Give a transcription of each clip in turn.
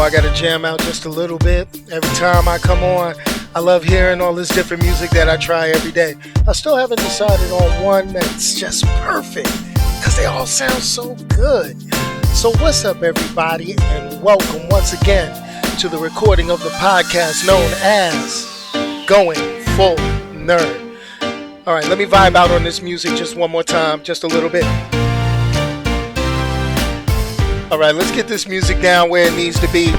I got to jam out just a little bit. Every time I come on, I love hearing all this different music that I try every day. I still haven't decided on one that's just perfect because they all sound so good. So what's up, everybody, and welcome once again to the recording of the podcast known as Going Full Nerd. All right, let me vibe out on this music just one more time, just a little bit. All right, let's get this music down where it needs to be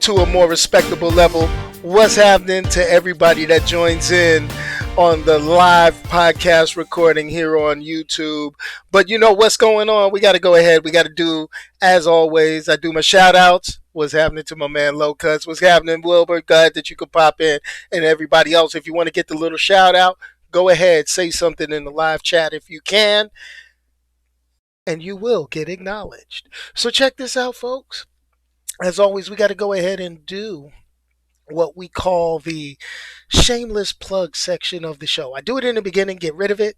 to a more respectable level. What's happening to everybody that joins in on the live podcast recording here on YouTube? But you know what's going on. We got to go ahead. We got to do, as always, I do my shout outs. What's happening to my man Low Cuts? What's happening, Wilbur? Glad that you could pop in. And everybody else, if you want to get the little shout out, go ahead, say something in the live chat if you can, and you will get acknowledged. So check this out, folks. As always, we got to go ahead and do what we call the shameless plug section of the show. I do it in the beginning, get rid of it.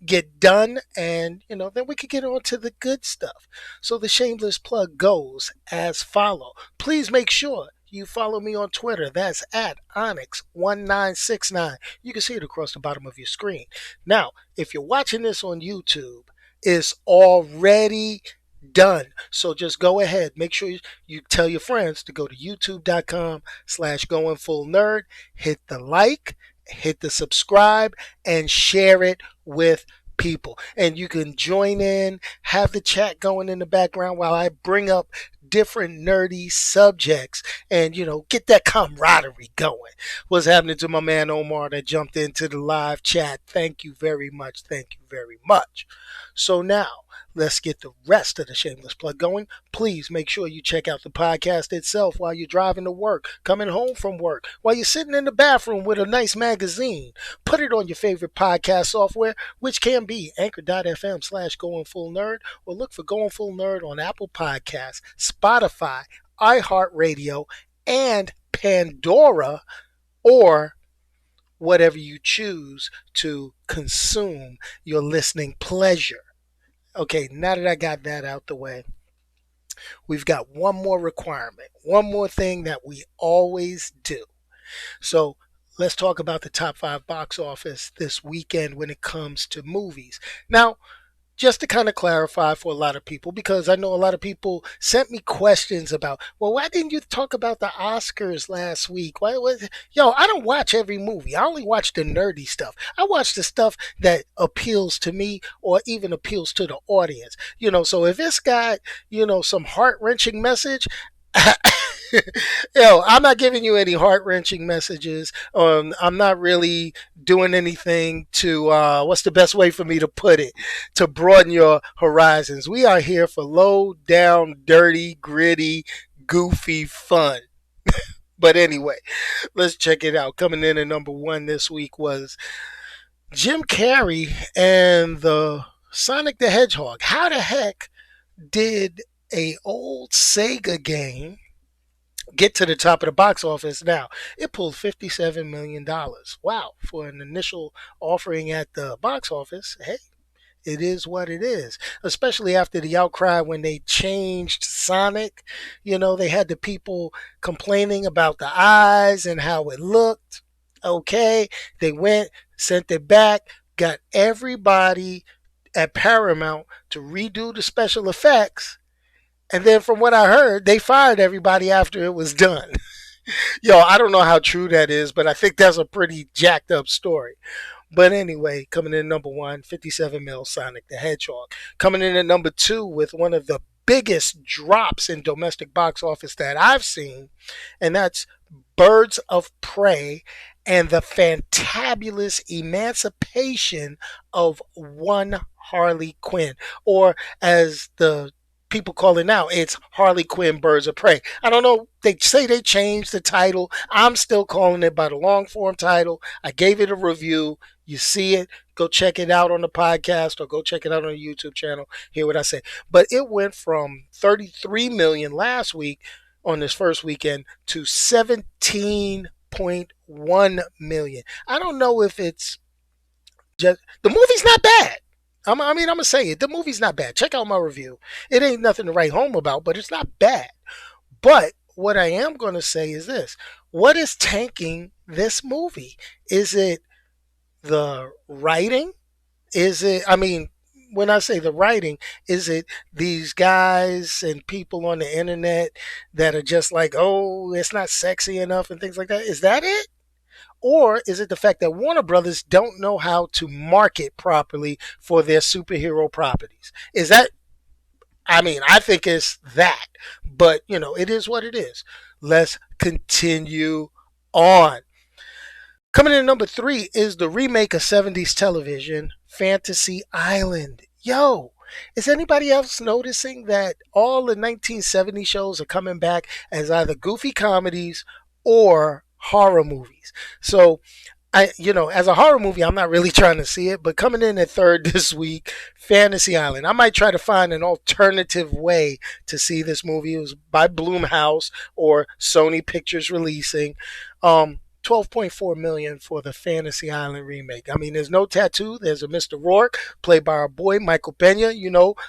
Get done, and then we could get on to the good stuff. So the shameless plug goes as follow. Please make sure you follow me on Twitter. That's at Onyx1969. You can see it across the bottom of your screen. Now, if you're watching this on YouTube, it's already done. So just go ahead. Make sure you tell your friends to go to youtube.com/goingfullnerd. Hit the like, hit the subscribe, and share it with people. And you can join in, have the chat going in the background while I bring up different nerdy subjects and get that camaraderie going. What's happening to my man Omar that jumped into the live chat? Thank you very much. So now let's get the rest of the shameless plug going. Please make sure you check out the podcast itself while you're driving to work, coming home from work, while you're sitting in the bathroom with a nice magazine. Put it on your favorite podcast software, which can be anchor.fm/goingfullnerd, or look for Going Full Nerd on Apple Podcasts, Spotify, iHeartRadio, and Pandora, or whatever you choose to consume your listening pleasure. Okay, now that I got that out the way, we've got one more requirement, one more thing that we always do. So let's talk about the top 5 box office this weekend when it comes to movies. Now, just to kind of clarify for a lot of people, because I know a lot of people sent me questions about, well, why didn't you talk about the Oscars last week? I don't watch every movie. I only watch the nerdy stuff. I watch the stuff that appeals to me or even appeals to the audience. So if it's got, some heart-wrenching message, I'm not giving you any heart-wrenching messages. I'm not really doing anything to, what's the best way for me to put it, to broaden your horizons. We are here for low down, dirty, gritty, goofy fun. But anyway, let's check it out. Coming in at number 1 this week was Jim Carrey and the Sonic the Hedgehog. How the heck did a old Sega game get to the top of the box office? Now, it pulled $57 million. Wow. For an initial offering at the box office, hey, it is what it is. Especially after the outcry when they changed Sonic. They had the people complaining about the eyes and how it looked. Okay. They went, sent it back, got everybody at Paramount to redo the special effects. And then from what I heard, they fired everybody after it was done. I don't know how true that is, but I think that's a pretty jacked up story. But anyway, coming in at number 1, 57 mil, Sonic the Hedgehog. Coming in at number 2 with one of the biggest drops in domestic box office that I've seen, and that's Birds of Prey and the fantabulous emancipation of one Harley Quinn, or as the people call it now, it's Harley Quinn Birds of Prey. I don't know, they say they changed the title. I'm still calling it by the long form title. I gave it a review. You see it, go check it out on the podcast or go check it out on the YouTube channel. Hear what I say. But it went from 33 million last week on this first weekend to 17.1 million. I don't know if it's just, the movie's not bad. I mean, I'm gonna say it. The movie's not bad. Check out my review. It ain't nothing to write home about, but it's not bad. But what I am gonna say is this: what is tanking this movie? Is it the writing? Is it? I mean, when I say the writing, is it these guys and people on the internet that are just like, oh, it's not sexy enough and things like that? Is that it? Or is it the fact that Warner Brothers don't know how to market properly for their superhero properties? Is that, I mean, I think it's that. But, it is what it is. Let's continue on. Coming in at number three is the remake of 70s television, Fantasy Island. Yo, is anybody else noticing that all the 1970 shows are coming back as either goofy comedies or horror movies? So as a horror movie, I'm not really trying to see it, but coming in at third this week, Fantasy Island. I might try to find an alternative way to see this movie. It was by Blumhouse or Sony Pictures releasing. 12.4 million for the Fantasy Island remake. I mean, there's no tattoo. There's a Mr. Rourke played by our boy Michael Pena.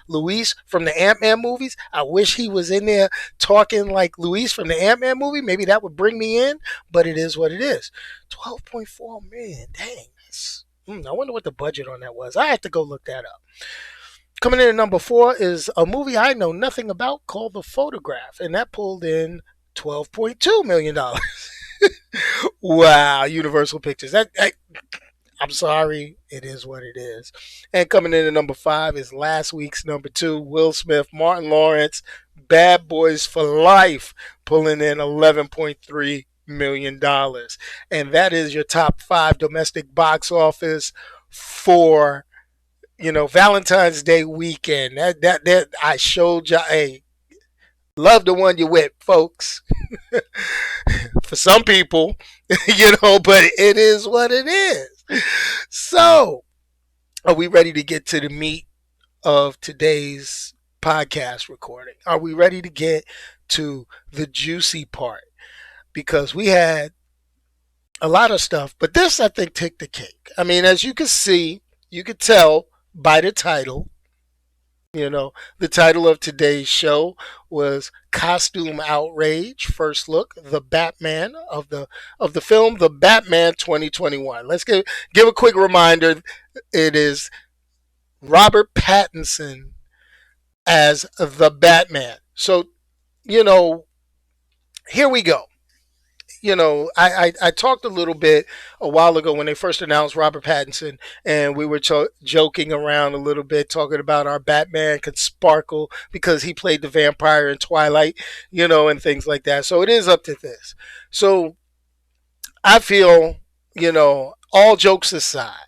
Luis from the Ant-Man movies. I wish he was in there talking like Luis from the Ant-Man movie. Maybe that would bring me in, but it is what it is. 12.4 million. Dang. I wonder what the budget on that was. I have to go look that up. Coming in at number four is a movie I know nothing about called The Photograph, and that pulled in $12.2 million. Wow, Universal Pictures. I'm sorry, it is what it is. And coming in at number five is last week's number two, Will Smith, Martin Lawrence, Bad Boys for Life, pulling in $11.3 million. And that is your top five domestic box office for Valentine's Day weekend. That I showed you. Hey, love the one you with, folks. For some people, but it is what it is. So, are we ready to get to the meat of today's podcast recording? Are we ready to get to the juicy part? Because we had a lot of stuff, but this, I think, took the cake. I mean, as you can see, you could tell by the title. The title of today's show was Costume Outrage. First look, the Batman of the film, The Batman 2021. Let's give a quick reminder. It is Robert Pattinson as the Batman. So, here we go. I talked a little bit a while ago when they first announced Robert Pattinson, and we were joking around a little bit, talking about our Batman could sparkle because he played the vampire in Twilight, and things like that. So it is up to this. So I feel, all jokes aside,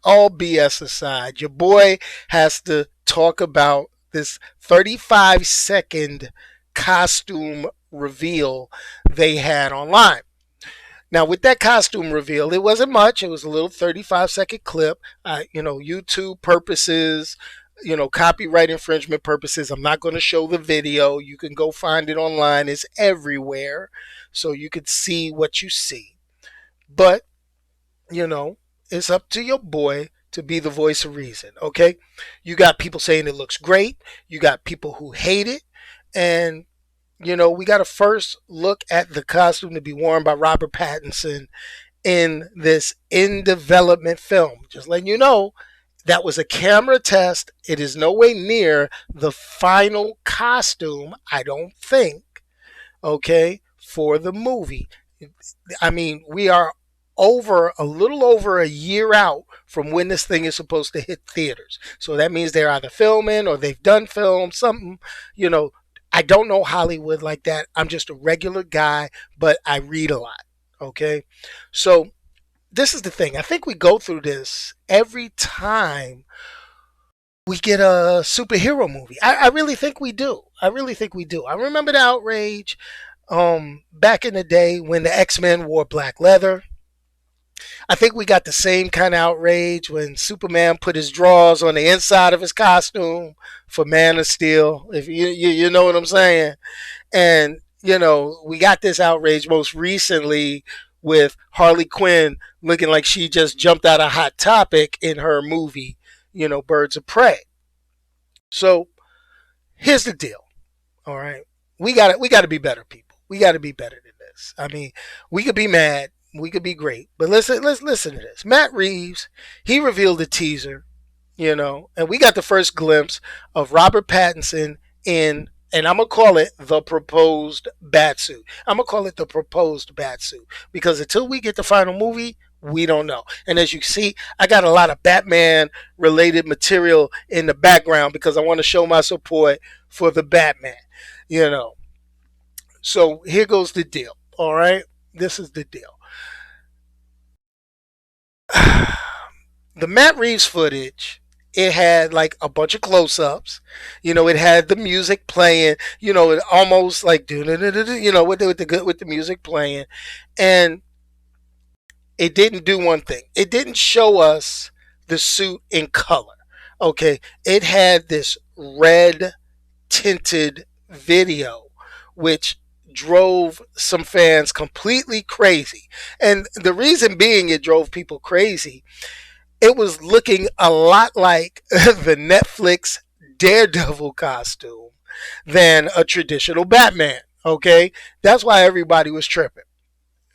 all BS aside, your boy has to talk about this 35-second costume reveal they had online. Now, with that costume reveal, it wasn't much. It was a little 35-second clip. YouTube purposes, copyright infringement purposes. I'm not going to show the video. You can go find it online. It's everywhere. So you can see what you see. But, it's up to your boy to be the voice of reason, okay? You got people saying it looks great. You got people who hate it. And we got to first look at the costume to be worn by Robert Pattinson in this in development film. Just letting you know, that was a camera test. It is no way near the final costume, I don't think, okay, for the movie. I mean, we are a little over a year out from when this thing is supposed to hit theaters. So that means they're either filming or they've done film, something, I don't know Hollywood like that. I'm just a regular guy, but I read a lot. Okay. So this is the thing. I think we go through this every time we get a superhero movie. I really think we do. I really think we do. I remember the outrage back in the day when the X-Men wore black leather. I think we got the same kind of outrage when Superman put his drawers on the inside of his costume for Man of Steel. If you know what I'm saying. And we got this outrage most recently with Harley Quinn looking like she just jumped out of Hot Topic in her movie. birds of prey. So here's the deal. All right, we got to be better, people. We got to be better than this. I mean, we could be mad, we could be great, but let's listen to this. Matt Reeves, he revealed a teaser, and we got the first glimpse of Robert Pattinson in, and I'm gonna call it the proposed Batsuit. I'm gonna call it the proposed Batsuit because until we get the final movie, we don't know. And as you see, I got a lot of Batman related material in the background because I want to show my support for the Batman. You know. So here goes the deal. All right, this is the deal. The Matt Reeves footage, it had like a bunch of close-ups. It had the music playing. It almost like with the music playing, and it didn't do one thing. It didn't show us the suit in color. Okay, it had this red tinted video, which drove some fans completely crazy. And the reason being it drove people crazy, it was looking a lot like the Netflix Daredevil costume than a traditional Batman. Okay, that's why everybody was tripping.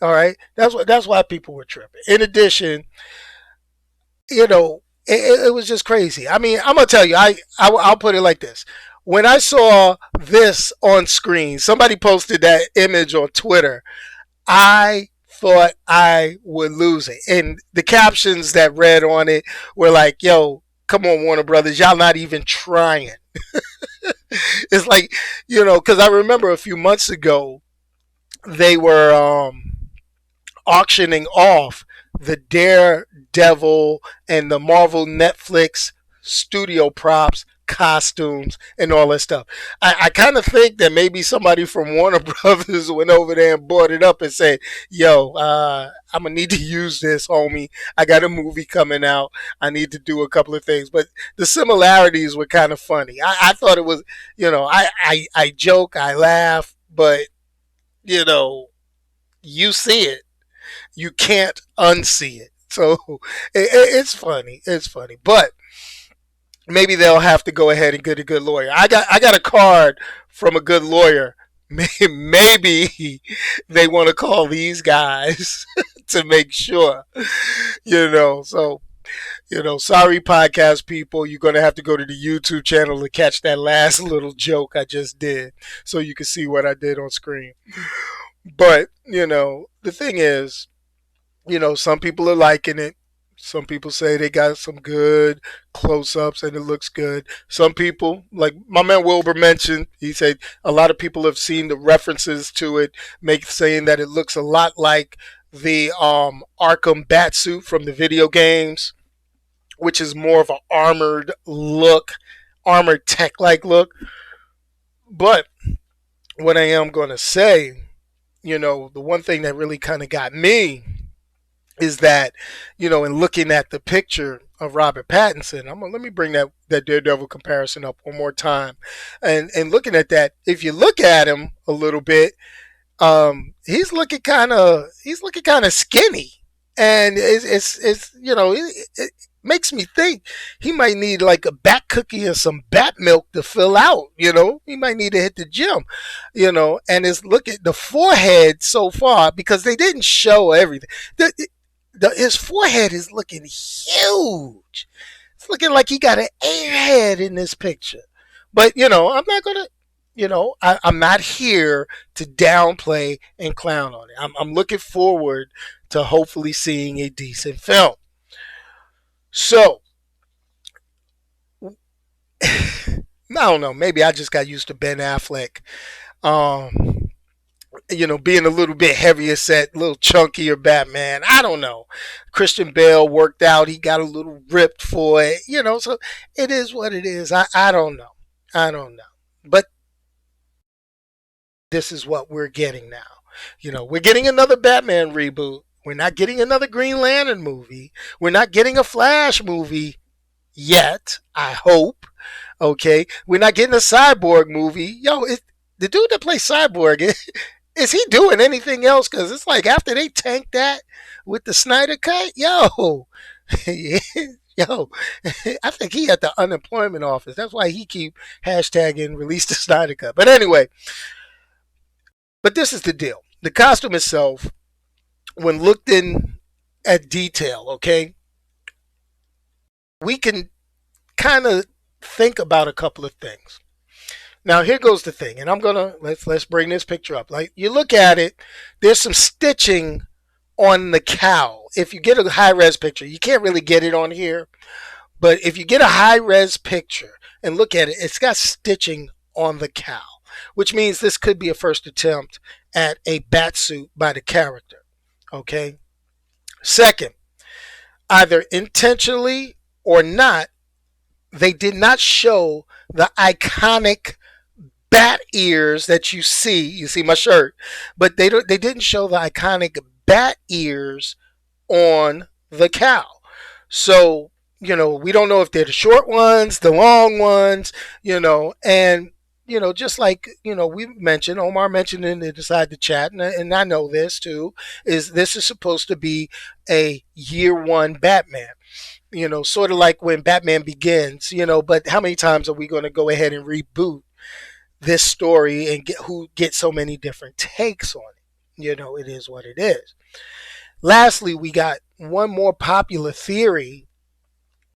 All right, that's why people were tripping. In addition, it was just crazy. I mean, I'm gonna tell you, I'll put it like this. When I saw this on screen, somebody posted that image on Twitter. I thought I would lose it, and the captions that read on it were like, "Yo, come on, Warner Brothers, y'all not even trying." It's like, because I remember a few months ago they were auctioning off the Daredevil and the Marvel Netflix studio props, costumes, and all that stuff. I kind of think that maybe somebody from Warner Brothers went over there and bought it up and said, "Yo, I'm gonna need to use this, homie. I got a movie coming out. I need to do a couple of things." But the similarities were kind of funny. I thought it was, I joke, I laugh, but you know, you see it, you can't unsee it. So it's funny. It's funny, but maybe they'll have to go ahead and get a good lawyer. I got a card from a good lawyer. Maybe they want to call these guys to make sure, So, sorry, podcast people. You're going to have to go to the YouTube channel to catch that last little joke I just did so you can see what I did on screen. But, the thing is, some people are liking it. Some people say they got some good close ups and it looks good. Some people, like my man Wilbur mentioned, he said a lot of people have seen the references to it, saying that it looks a lot like the Arkham Batsuit from the video games, which is more of an armored look, armored tech like look. But what I am going to say, the one thing that really kind of got me is that, in looking at the picture of Robert Pattinson, let me bring that Daredevil comparison up one more time, and looking at that, if you look at him a little bit, he's looking kind of skinny, and it makes me think he might need like a bat cookie and some bat milk to fill out. He might need to hit the gym. And look at the forehead so far because they didn't show everything. His forehead is looking huge. It's looking like he got an airhead in this picture. But I'm not gonna. I'm not here to downplay and clown on it. I'm looking forward to hopefully seeing a decent film. So, I don't know. Maybe I just got used to Ben Affleck. Being a little bit heavier set, a little chunkier Batman. I don't know. Christian Bale worked out. He got a little ripped for it. So it is what it is. I don't know. I don't know. But this is what we're getting now. We're getting another Batman reboot. We're not getting another Green Lantern movie. We're not getting a Flash movie yet, I hope. Okay? We're not getting a Cyborg movie. The dude that plays Cyborg, is he doing anything else? Because it's like after they tanked that with the Snyder cut, Yo, I think he at the unemployment office. That's why he keep hashtagging release the Snyder Cut. But anyway, but this is the deal. The costume itself, when looked in at detail, okay, we can kind of think about a couple of things. Now here goes the thing, and I'm gonna let's bring this picture up. Like you look at it, there's some stitching on the cowl. If you get a high res picture, you can't really get it on here, but if you get a high res picture and look at it, it's got stitching on the cowl, which means this could be a first attempt at a bat suit by the character. Okay. Second, either intentionally or not, they did not show the iconic bat ears that you see. You see my shirt, but they didn't show the iconic bat ears on the cow. So we don't know if they're the short ones, the long ones, and just like we mentioned, Omar mentioned in the inside the chat, and I know this too, is this is supposed to be a year one Batman. Sort of like when Batman Begins, but how many times are we going to go ahead and reboot this story and get so many different takes on it? It is what it is. Lastly, we got one more popular theory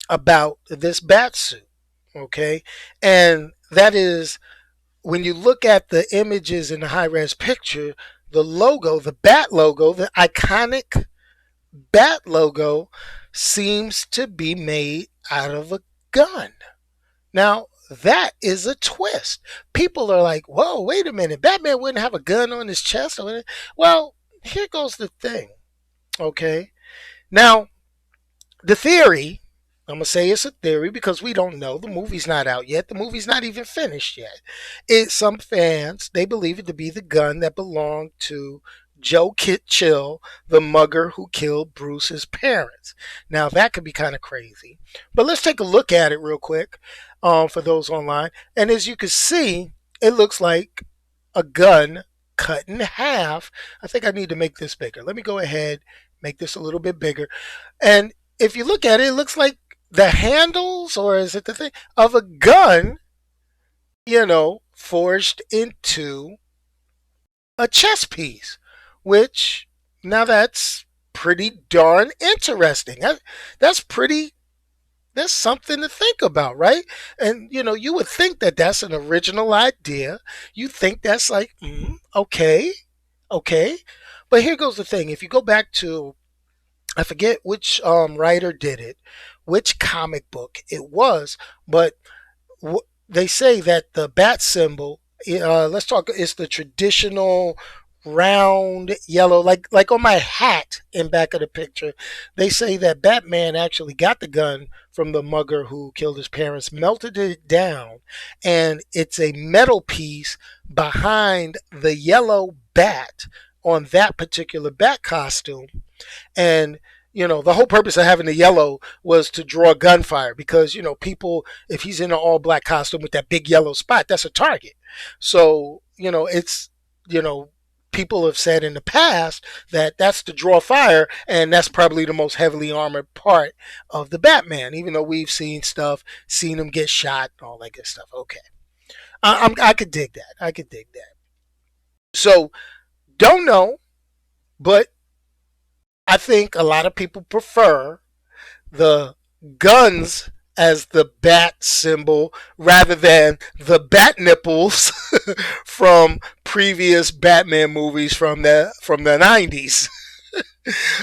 about this bat suit, okay? And that is when you look at the images in the high res picture, the logo, the bat logo, the iconic bat logo seems to be made out of a gun. Now, that is a twist. People are like, whoa, wait a minute. Batman wouldn't have a gun on his chest. Well, here goes the thing. Okay. Now, the theory, I'm going to say it's a theory because we don't know. The movie's not out yet. The movie's not even finished yet. Some fans, they believe it to be the gun that belonged to Joe Kit Chill, the mugger who killed Bruce's parents. Now, that could be kind of crazy. But let's take a look at it real quick for those online. And as you can see, it looks like a gun cut in half. I think I need to make this bigger. Let me go ahead, make this a little bit bigger. And if you look at it, it looks like the handles, or is it the thing, of a gun, forged into a chess piece, which now that's pretty darn interesting. That's something to think about, right? And you would think that that's an original idea. You think that's like, okay, okay. But here goes the thing. If you go back to, I forget which writer did it, which comic book it was, but they say that the bat symbol, let's talk, it's the traditional round yellow, like on my hat in back of the picture. They say that Batman actually got the gun from the mugger who killed his parents, melted it down, and it's a metal piece behind the yellow bat on that particular bat costume. And the whole purpose of having the yellow was to draw gunfire because people, if he's in an all black costume with that big yellow spot, that's a target. So it's people have said in the past that that's to draw fire, and that's probably the most heavily armored part of the Batman, even though we've seen him get shot and all that good stuff. Okay. I could dig that. I could dig that. So, don't know, but I think a lot of people prefer the guns as the bat symbol rather than the bat nipples from previous Batman movies from the 90s.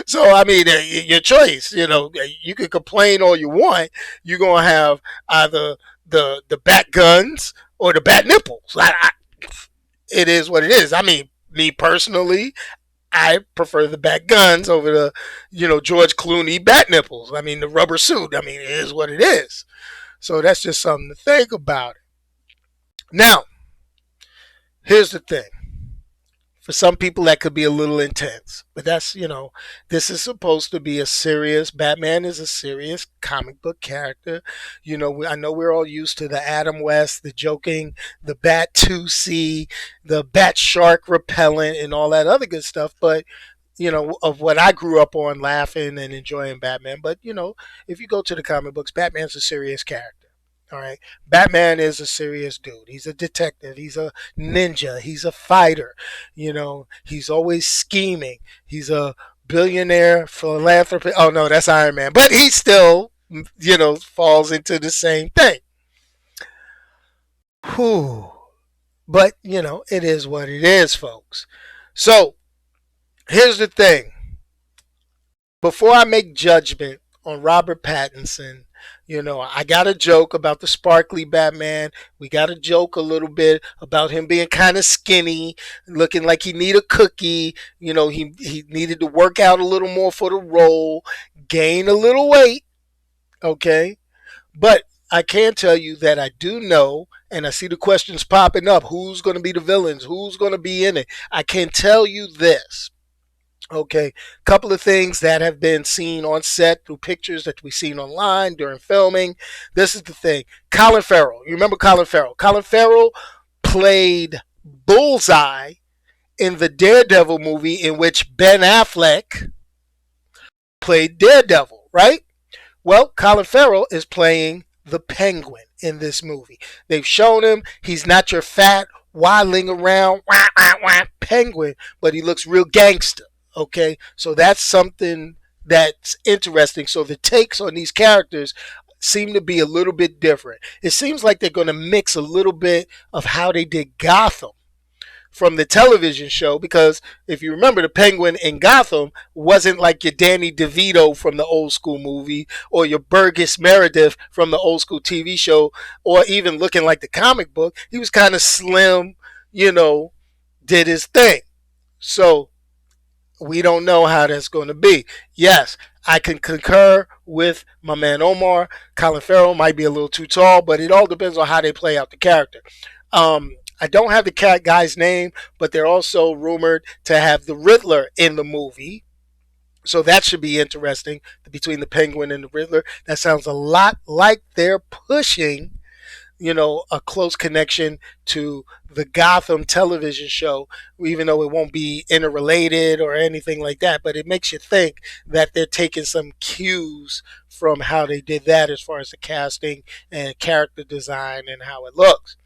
So I mean, your choice. You can complain all you want. You're gonna have either the bat guns or the bat nipples. It is what it is. I mean, me personally, I prefer the bat guns over the, George Clooney bat nipples. I mean, the rubber suit. I mean, it is what it is. So that's just something to think about. Now, here's the thing. For some people, that could be a little intense, but that's, this is supposed to be a serious, Batman is a serious comic book character. I know we're all used to the Adam West, the joking, the Bat 2C, the Bat Shark repellent, and all that other good stuff, but of what I grew up on, laughing and enjoying Batman. But if you go to the comic books, Batman's a serious character. All right, Batman is a serious dude. He's a detective. He's a ninja. He's a fighter. He's always scheming. He's a billionaire philanthropist. Oh no, that's Iron Man. But he still, falls into the same thing. Whew. But it is what it is, folks. So here's the thing. Before I make judgment on Robert Pattinson, I got a joke about the sparkly Batman. We got a joke a little bit about him being kind of skinny, looking like he need a cookie. He needed to work out a little more for the role, gain a little weight, okay? But I can tell you that I do know, and I see the questions popping up, who's going to be the villains? Who's going to be in it? I can tell you this. Okay, couple of things that have been seen on set through pictures that we've seen online during filming. This is the thing. Colin Farrell. You remember Colin Farrell? Colin Farrell played Bullseye in the Daredevil movie in which Ben Affleck played Daredevil, right? Well, Colin Farrell is playing the Penguin in this movie. They've shown him he's not your fat, waddling around penguin, but he looks real gangster. Okay, so that's something that's interesting. So the takes on these characters seem to be a little bit different. It seems like they're going to mix a little bit of how they did Gotham from the television show, because if you remember, the Penguin in Gotham wasn't like your Danny DeVito from the old school movie or your Burgess Meredith from the old school TV show, or even looking like the comic book. He was kind of slim, did his thing. So we don't know how that's going to be. Yes, I can concur with my man Omar. Colin Farrell might be a little too tall, but it all depends on how they play out the character. I don't have the cat guy's name, but they're also rumored to have the Riddler in the movie. So that should be interesting between the Penguin and the Riddler. That sounds a lot like they're pushing a close connection to the Gotham television show, even though it won't be interrelated or anything like that. But it makes you think that they're taking some cues from how they did that as far as the casting and character design and how it looks.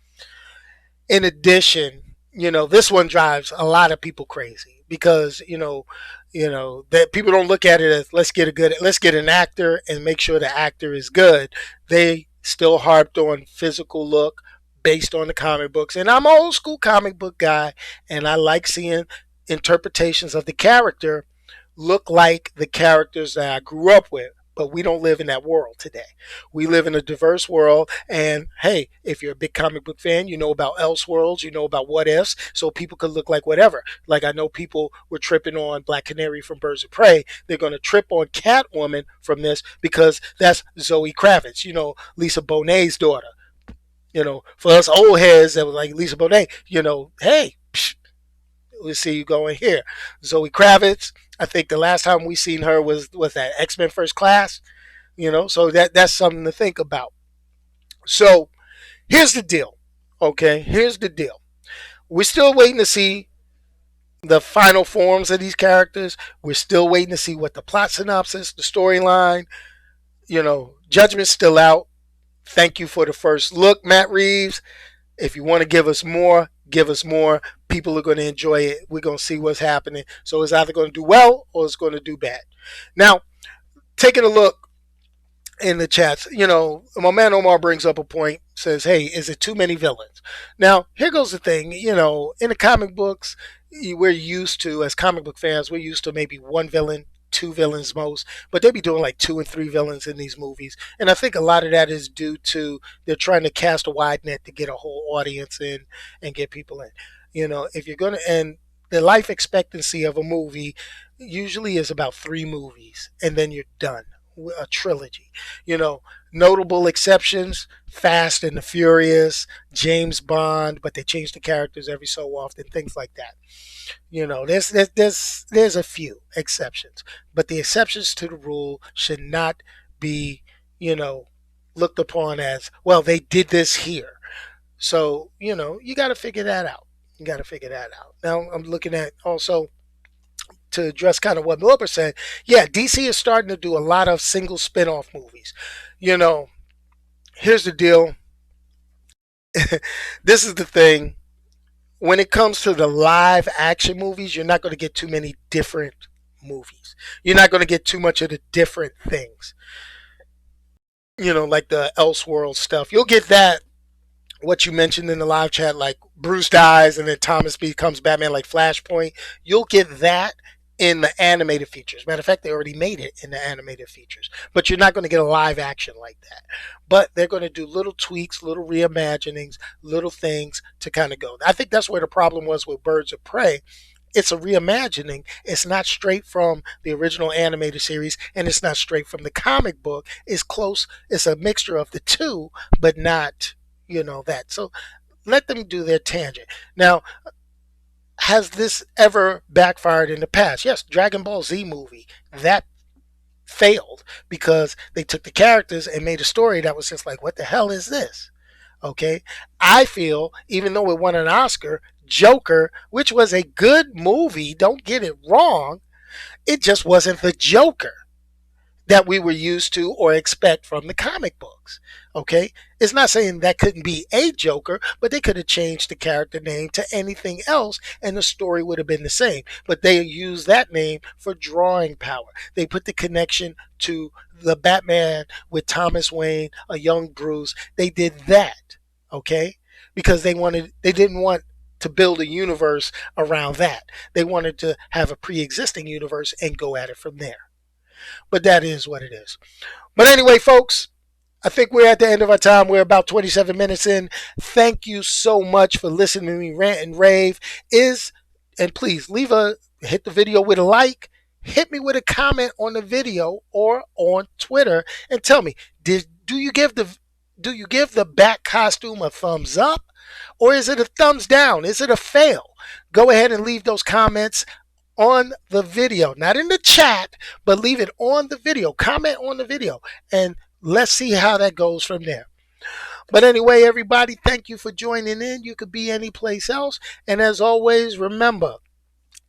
In addition, this one drives a lot of people crazy because that people don't look at it as let's get an actor and make sure the actor is good. They still harped on physical look based on the comic books, and I'm an old school comic book guy, and I like seeing interpretations of the character look like the characters that I grew up with. But we don't live in that world today. We live in a diverse world. And hey, if you're a big comic book fan, you know about Elseworlds, you know about What Ifs, so people could look like whatever. Like I know people were tripping on Black Canary from Birds of Prey. They're going to trip on Catwoman from this because that's Zoe Kravitz, Lisa Bonet's daughter. For us old heads that was like Lisa Bonet, hey, psh, we see you going here. Zoe Kravitz. I think the last time we seen her was that X-Men First Class. So that's something to think about. So here's the deal. Okay, here's the deal. We're still waiting to see the final forms of these characters. We're still waiting to see what the plot synopsis, the storyline. Judgment's still out. Thank you for the first look, Matt Reeves. If you want to give us more, give us more. People are going to enjoy it. We're going to see what's happening. So it's either going to do well or it's going to do bad. Now, taking a look in the chats, my man Omar brings up a point, says, hey, is it too many villains? Now, here goes the thing. In the comic books, we're used to, as comic book fans, we're used to maybe one villain, two villains most, but they be doing like two and three villains in these movies. And I think a lot of that is due to they're trying to cast a wide net to get a whole audience in and get people in. If you're going to, and the life expectancy of a movie usually is about three movies and then you're done. A trilogy. Notable exceptions, Fast and the Furious, James Bond, but they change the characters every so often, things like that. There's a few exceptions, but the exceptions to the rule should not be, looked upon as, well, they did this here. So, you got to figure that out. You got to figure that out. Now, I'm looking at also to address kind of what Wilbur said, yeah, DC is starting to do a lot of single spin-off movies. You know, here's the deal. This is the thing. When it comes to the live action movies, you're not going to get too many different movies. You're not going to get too much of the different things. Like the Elseworld stuff. You'll get that, what you mentioned in the live chat, like Bruce dies and then Thomas becomes Batman, like Flashpoint. You'll get that in the animated features. Matter of fact, they already made it in the animated features. But you're not going to get a live action like that. But they're going to do little tweaks, little reimaginings, little things to kind of go. I think that's where the problem was with Birds of Prey. It's a reimagining. It's not straight from the original animated series, and it's not straight from the comic book. It's close. It's a mixture of the two, but not, that. So let them do their tangent. Now, has this ever backfired in the past? Yes, Dragon Ball Z movie, that failed because they took the characters and made a story that was just like, what the hell is this? Okay. I feel, even though it won an Oscar, Joker, which was a good movie, don't get it wrong, it just wasn't the Joker that we were used to or expect from the comic books. Okay? It's not saying that couldn't be a Joker, but they could have changed the character name to anything else and the story would have been the same. But they used that name for drawing power. They put the connection to the Batman with Thomas Wayne, a young Bruce. They did that. Okay? Because they didn't want to build a universe around that. They wanted to have a pre-existing universe and go at it from there. But that is what it is. But anyway, folks, I think we're at the end of our time. We're about 27 minutes in. Thank you so much for listening to me rant and rave. And please hit the video with a like. Hit me with a comment on the video or on Twitter and tell me, do you give the Bat costume a thumbs up, or is it a thumbs down? Is it a fail? Go ahead and leave those comments on the video, not in the chat, but leave it on the video. Comment on the video, and let's see how that goes from there. But anyway, everybody, thank you for joining in. You could be any place else. And as always, remember,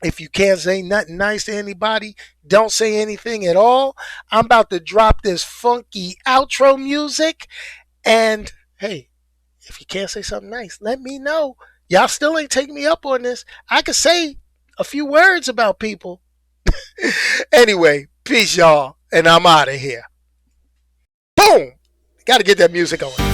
if you can't say nothing nice to anybody, don't say anything at all. I'm about to drop this funky outro music. And hey, if you can't say something nice, let me know. Y'all still ain't taking me up on this. I could say a few words about people. Anyway, peace, y'all. And I'm out of here. Boom! Got to get that music on.